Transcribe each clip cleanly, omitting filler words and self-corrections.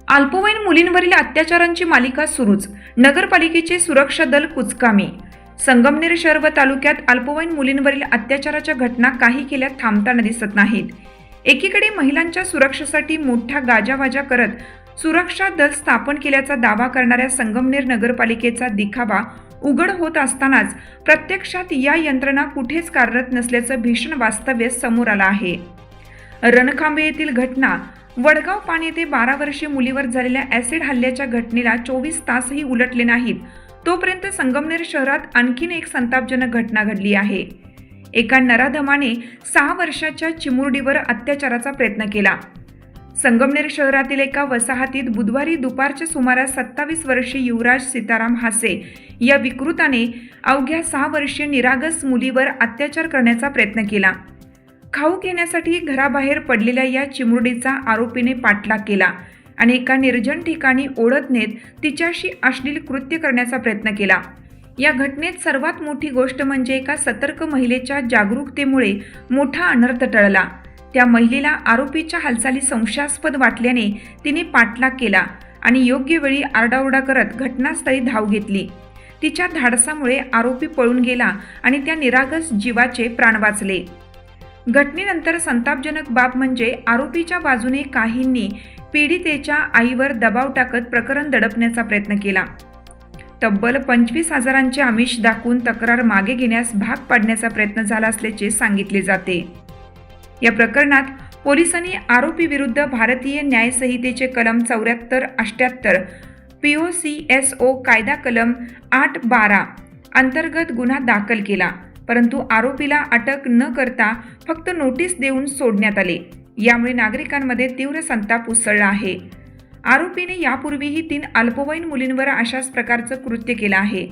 अल्पवयीन मुलींवरील अत्याचारांची मालिका सुरूच. नगरपालिकेचे सुरक्षा दल कुचकामी. संगमनेर शहर व तालुक्यात अल्पवयीन मुलींवरील अत्याचाराच्या घटना काही केल्या थांबताना दिसत नाहीत. एकीकडे महिलांच्या सुरक्षेसाठी मोठा गाजावाजा करत सुरक्षा दल स्थापन केल्याचा दावा करणाऱ्या संगमनेर नगरपालिकेचा दिखावा उघड होत असतानाच प्रत्यक्षात या यंत्रणा कुठेच कार्यरत नसल्याचं भीषण वास्तव्य समोर आलं आहे. रणखांबे येथील घटना. वडगाव पाणी येथे 12 वर्षीय मुलीवर झालेल्या ॲसिड हल्ल्याच्या घटनेला 24 तासही उलटले नाहीत तोपर्यंत संगमनेर शहरात आणखीन एक संतापजनक घटना घडली आहे. एका नराधमाने 6 वर्षाच्या चिमुरडीवर अत्याचाराचा प्रयत्न केला. संगमनेर शहरातील एका वसाहतीत बुधवारी दुपारच्या सुमारास 27 वर्षीय युवराज सीताराम हासे या विकृताने अवघ्या 6 वर्षीय निरागस मुलीवर अत्याचार करण्याचा प्रयत्न केला. खाऊ घेण्यासाठी घराबाहेर पडलेल्या या चिमुरडीचा आरोपीने पाठलाग केला आणि एका निर्जन ठिकाणी ओढत नेत तिच्याशी अश्लील कृत्य करण्याचा प्रयत्न केला. या घटनेत सर्वात मोठी गोष्ट म्हणजे एका सतर्क महिलेच्या जागरूकतेमुळे मोठा अनर्थ टळला. त्या महिलेला आरोपीच्या हालचाली संशयास्पद वाटल्याने तिने पाठलाग केला आणि योग्य वेळी आरडाओरडा करत घटनास्थळी धाव घेतली. तिच्या धाडसामुळे आरोपी पळून गेला आणि त्या निरागस जीवाचे प्राण वाचले. घटनेनंतर संतापजनक बाब म्हणजे आरोपीच्या बाजूने काहींनी पीडितेच्या आईवर दबाव टाकत प्रकरण दडपण्याचा प्रयत्न केला. तब्बल 25,000चे आमिष दाखवून तक्रार मागे घेण्यास भाग पाडण्याचा प्रयत्न झाला असल्याचे सांगितले जाते. या प्रकरणात पोलिसांनी आरोपी विरुद्ध भारतीय न्याय संहितेचे कलम 74-78 POCSO कायदा कलम 8-12 अंतर्गत गुन्हा दाखल केला. परंतु आरोपीला अटक न करता फक्त नोटीस देऊन सोडण्यात आले. यामुळे नागरिकांमध्ये तीव्र संताप उसळला आहे. आरोपीने यापूर्वीही 3 अल्पवयीन मुलींवर अशाच प्रकारचं कृत्य केलं आहे.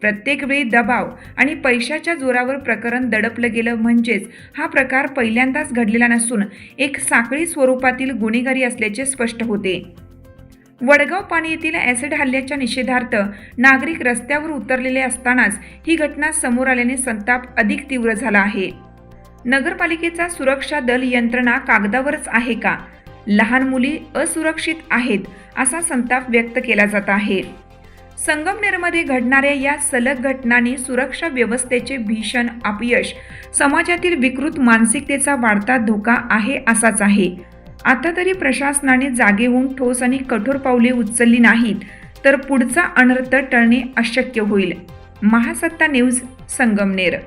प्रत्येक वेळी दबाव आणि पैशाच्या जोरावर प्रकरण दडपलं गेलं म्हणजेच हा प्रकार पहिल्यांदाच घडलेला नसून एक साखळी स्वरूपातील गुन्हेगारी असल्याचे स्पष्ट होते. वडगाव पाणी येथील ॲसिड हल्ल्याच्या निषेधार्थ नागरिक रस्त्यावर उतरलेले असतानाच ही घटना समोर आल्याने संताप अधिक तीव्र झाला आहे. नगरपालिकेचा सुरक्षा दल यंत्रणा कागदावरच आहे का? लहान मुली असुरक्षित आहेत असा संताप व्यक्त केला जात आहे. संगमनेरमध्ये घडणाऱ्या या सलग घटनांनी सुरक्षा व्यवस्थेचे भीषण अपयश, समाजातील विकृत मानसिकतेचा वाढता धोका आहे असाच आहे. आता तरी प्रशासनाने जागे होऊन ठोस आणि कठोर पावले उचलली नाहीत तर पुढचा अनर्थ टळणे अशक्य होईल. महासत्ता न्यूज, संगमनेर.